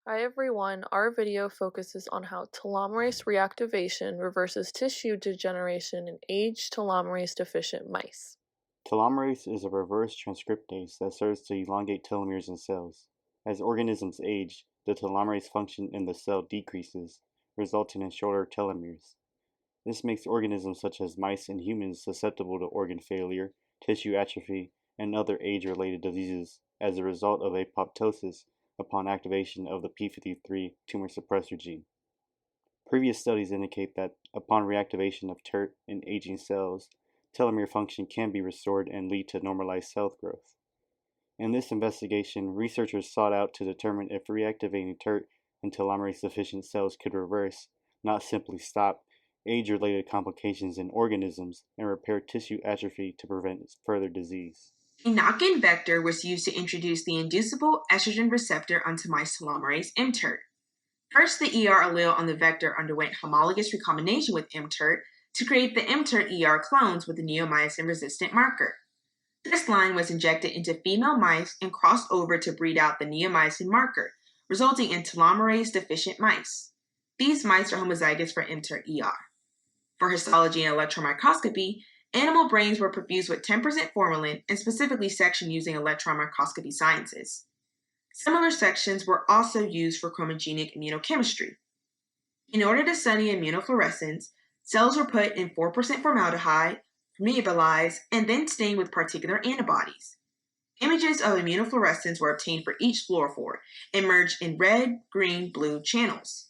Hi everyone, our video focuses on how telomerase reactivation reverses tissue degeneration in aged telomerase deficient mice. Telomerase is a reverse transcriptase that serves to elongate telomeres in cells. As organisms age, the telomerase function in the cell decreases, resulting in shorter telomeres. This makes organisms such as mice and humans susceptible to organ failure, tissue atrophy, and other age-related diseases as a result of apoptosis upon activation of the p53 tumor suppressor gene. Previous studies indicate that upon reactivation of TERT in aging cells, telomere function can be restored and lead to normalized cell growth. In this investigation, researchers sought out to determine if reactivating TERT in telomerase deficient cells could reverse, not simply stop, age-related complications in organisms and repair tissue atrophy to prevent further disease. A knock-in vector was used to introduce the inducible estrogen receptor onto mice telomerase mTERT. First, the ER allele on the vector underwent homologous recombination with mTERT to create the mTERT ER clones with the neomycin-resistant marker. This line was injected into female mice and crossed over to breed out the neomycin marker, resulting in telomerase-deficient mice. These mice are homozygous for mTERT ER. For histology and electron microscopy, animal brains were perfused with 10% formalin and specifically sectioned using electron microscopy sciences. Similar sections were also used for chromogenic immunochemistry. In order to study immunofluorescence, cells were put in 4% formaldehyde, permeabilized, and then stained with particular antibodies. Images of immunofluorescence were obtained for each fluorophore and merged in red, green, blue channels.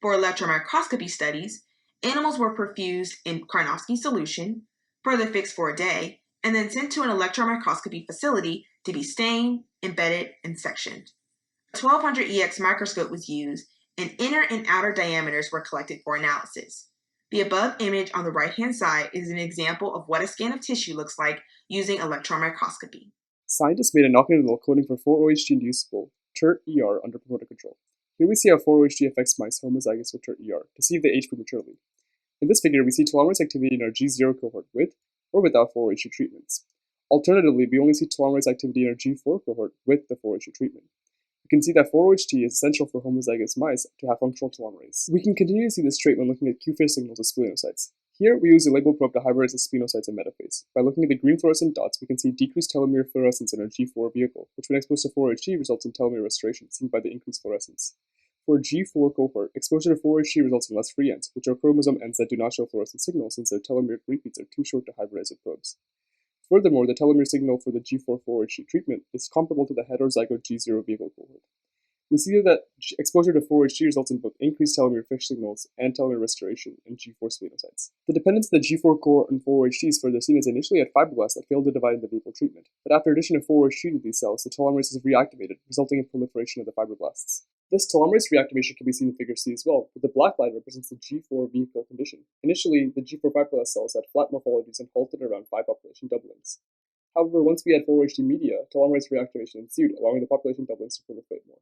For electron microscopy studies, animals were perfused in Karnofsky solution, further fixed for a day, and then sent to an electron microscopy facility to be stained, embedded, and sectioned. A 1200 EX microscope was used, and inner and outer diameters were collected for analysis. The above image on the right-hand side is an example of what a scan of tissue looks like using electron microscopy. Scientists made a knock-in allele coding for 4-OHT inducible TERT-ER under promoter control. Here we see how 4-OHT affects mice homozygous with TERT-ER to see if they age prematurely. In this figure, we see telomerase activity in our G0 cohort with or without 4-OHT treatments. Alternatively, we only see telomerase activity in our G4 cohort with the 4-OHT treatment. We can see that 4-OHT is essential for homozygous mice to have functional telomerase. We can continue to see this trait when looking at Q-phase signals of splenocytes. Here, we use a label probe to hybridize the splenocytes and metaphase. By looking at the green fluorescent dots, we can see decreased telomere fluorescence in our G4 vehicle, which when exposed to 4-HT results in telomere restoration, seen by the increased fluorescence. For a G4 cohort, exposure to 4-HT results in less free ends, which are chromosome ends that do not show fluorescent signals since their telomeric repeats are too short to hybridize with probes. Furthermore, the telomere signal for the G4 4-HT treatment is comparable to the heterozygote G0 vehicle cohort. We see that exposure to 4-HT results in both increased telomere fish signals and telomere restoration in G4 splenocytes. The dependence of the G4 cohort on 4-HT is further seen as initially had fibroblasts that failed to divide in the vehicle treatment, but after addition of 4-HT to these cells, the telomerase is reactivated, resulting in proliferation of the fibroblasts. This telomerase reactivation can be seen in figure C as well, but the black line represents the G4 vehicle condition. Initially, the G4 fibroblast cells had flat morphologies and halted around 5 population doublings. However, once we had 4-HT media, telomerase reactivation ensued, allowing the population doublings to proliferate more.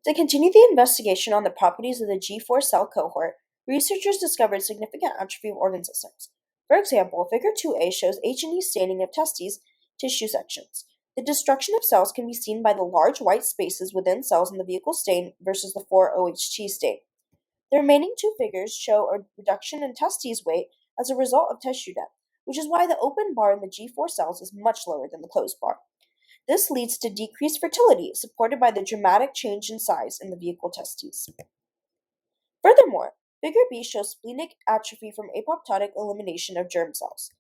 To continue the investigation on the properties of the G4 cell cohort, researchers discovered significant atrophy of organ systems. For example, Figure 2a shows H&E staining of testes tissue sections. The destruction of cells can be seen by the large white spaces within cells in the vehicle stain versus the 4-OHT stain. The remaining two figures show a reduction in testes weight as a result of tissue death, which is why the open bar in the G4 cells is much lower than the closed bar. This leads to decreased fertility, supported by the dramatic change in size in the vehicle testes. Furthermore, Figure B shows splenic atrophy from apoptotic elimination of germ cells.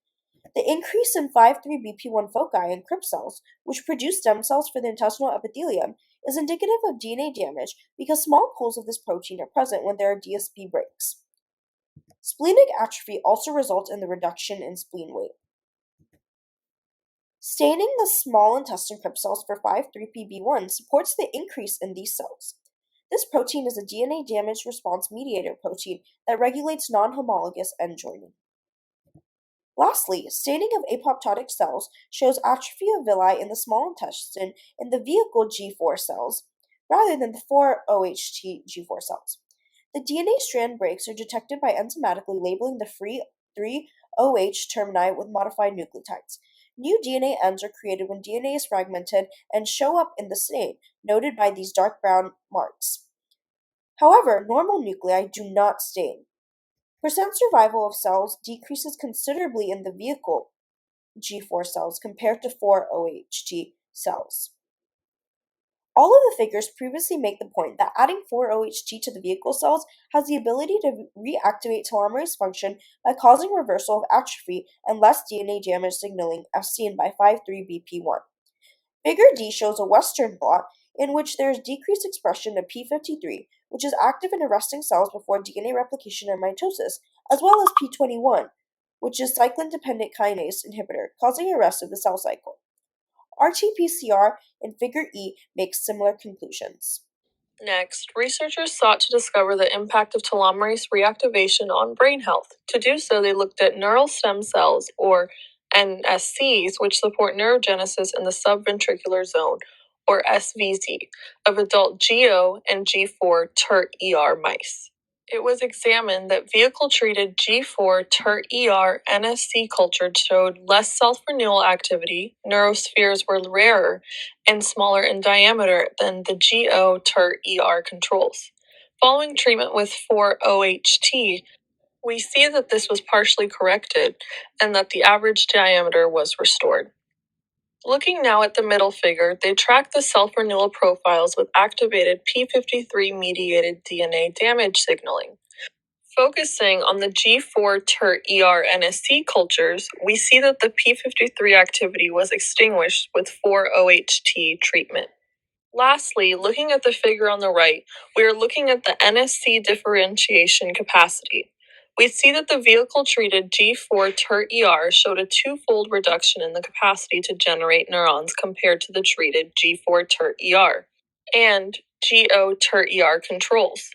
The increase in 5,3-BP1 foci in crypt cells, which produce stem cells for the intestinal epithelium, is indicative of DNA damage because small pools of this protein are present when there are DSP breaks. Splenic atrophy also results in the reduction in spleen weight. Staining the small intestine crypt cells for 5,3-PB1 supports the increase in these cells. This protein is a DNA damage response mediator protein that regulates non-homologous end joining. Lastly, staining of apoptotic cells shows atrophy of villi in the small intestine in the vehicle G4 cells rather than the 4-OHT G4 cells. The DNA strand breaks are detected by enzymatically labeling the free 3-OH termini with modified nucleotides. New DNA ends are created when DNA is fragmented and show up in the stain, noted by these dark brown marks. However, normal nuclei do not stain. Percent survival of cells decreases considerably in the vehicle G4 cells compared to 4-OHT cells. All of the figures previously make the point that adding 4-OHT to the vehicle cells has the ability to reactivate telomerase function by causing reversal of atrophy and less DNA damage signaling as seen by 5,3-BP1. Figure D shows a Western blot in which there is decreased expression of p53, which is active in arresting cells before DNA replication and mitosis, as well as p21, which is cyclin-dependent kinase inhibitor, causing arrest of the cell cycle. RT-PCR in Figure E makes similar conclusions. Next, researchers sought to discover the impact of telomerase reactivation on brain health. To do so, they looked at neural stem cells, or NSCs, which support neurogenesis in the subventricular zone, or SVZ, of adult GO and G4 TERT-ER mice. It was examined that vehicle-treated G4 TERT-ER NSC culture showed less self-renewal activity, neurospheres were rarer, and smaller in diameter than the GO TERT-ER controls. Following treatment with 4-OHT, we see that this was partially corrected and that the average diameter was restored. Looking now at the middle figure, they track the self-renewal profiles with activated p53-mediated DNA damage signaling. Focusing on the G4 TERT-ER NSC cultures, we see that the p53 activity was extinguished with 4-OHT treatment. Lastly, looking at the figure on the right, we are looking at the NSC differentiation capacity. We see that the vehicle-treated G4 TERT-ER showed a twofold reduction in the capacity to generate neurons compared to the treated G4 TERT-ER and GO TERT-ER controls.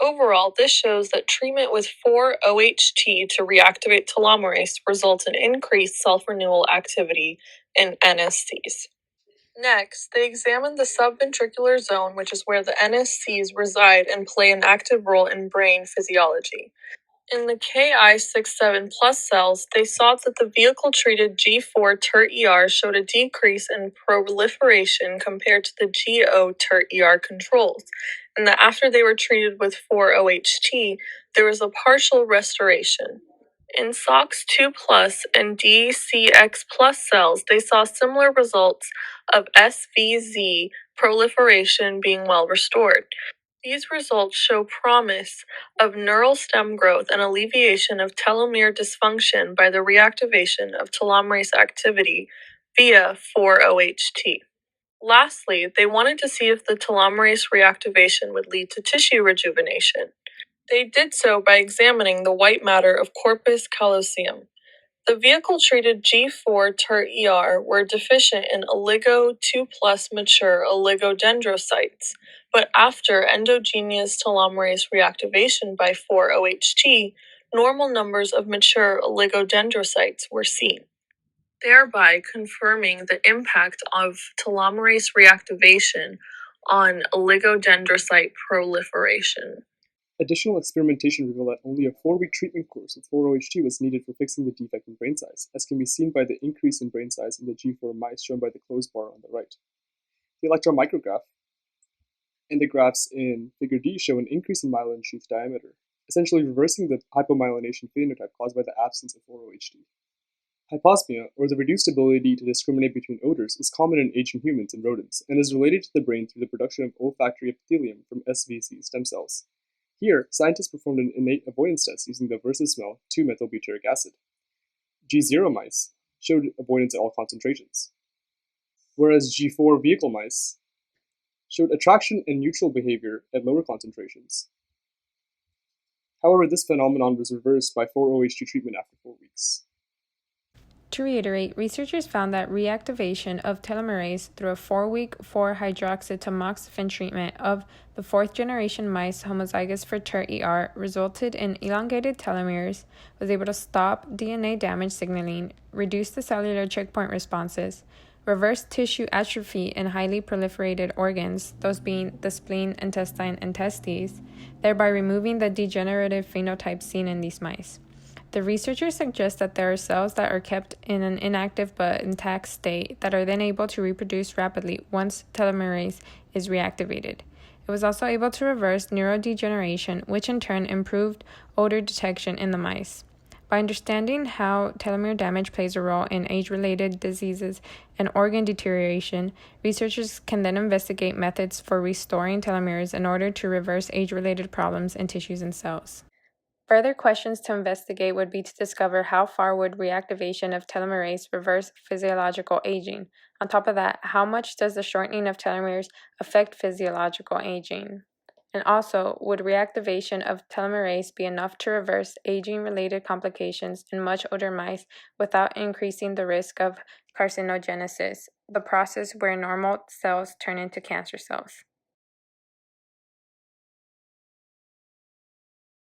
Overall, this shows that treatment with 4-OHT to reactivate telomerase results in increased self-renewal activity in NSCs. Next, they examined the subventricular zone, which is where the NSCs reside and play an active role in brain physiology. In the Ki67 plus cells, they saw that the vehicle-treated G4 TERT-ER showed a decrease in proliferation compared to the GO TERT-ER controls, and that after they were treated with 4-OHT, there was a partial restoration. In SOX2 plus and DCX plus cells, they saw similar results of SVZ proliferation being well restored. These results show promise of neural stem growth and alleviation of telomere dysfunction by the reactivation of telomerase activity via 4-OHT. Lastly, they wanted to see if the telomerase reactivation would lead to tissue rejuvenation. They did so by examining the white matter of corpus callosum. The vehicle-treated G4 TERT-ER were deficient in oligo 2+ mature oligodendrocytes, but after endogenous telomerase reactivation by 4-OHT, normal numbers of mature oligodendrocytes were seen, thereby confirming the impact of telomerase reactivation on oligodendrocyte proliferation. Additional experimentation revealed that only a 4-week treatment course with 4-OHT was needed for fixing the defect in brain size, as can be seen by the increase in brain size in the G4 mice shown by the closed bar on the right. The electron micrograph and the graphs in Figure D show an increase in myelin sheath diameter, essentially reversing the hypomyelination phenotype caused by the absence of 4-OHT. Hyposmia, or the reduced ability to discriminate between odors, is common in aging humans and rodents, and is related to the brain through the production of olfactory epithelium from SVC stem cells. Here, scientists performed an innate avoidance test using the versus smell 2-methylbutyric acid. G0 mice showed avoidance at all concentrations, whereas G4 vehicle mice showed attraction and neutral behavior at lower concentrations. However, this phenomenon was reversed by 4-OHT treatment after 4 weeks. To reiterate, researchers found that reactivation of telomerase through a 4-week 4-hydroxytamoxifen treatment of the 4th-generation mice homozygous for TERT-ER resulted in elongated telomeres, was able to stop DNA damage signaling, reduce the cellular checkpoint responses, reverse tissue atrophy in highly proliferated organs, those being the spleen, intestine, and testes, thereby removing the degenerative phenotype seen in these mice. The researchers suggest that there are cells that are kept in an inactive but intact state that are then able to reproduce rapidly once telomerase is reactivated. It was also able to reverse neurodegeneration, which in turn improved odor detection in the mice. By understanding how telomere damage plays a role in age-related diseases and organ deterioration, researchers can then investigate methods for restoring telomeres in order to reverse age-related problems in tissues and cells. Further questions to investigate would be to discover how far would reactivation of telomerase reverse physiological aging. On top of that, how much does the shortening of telomeres affect physiological aging? And also, would reactivation of telomerase be enough to reverse aging-related complications in much older mice without increasing the risk of carcinogenesis, the process where normal cells turn into cancer cells?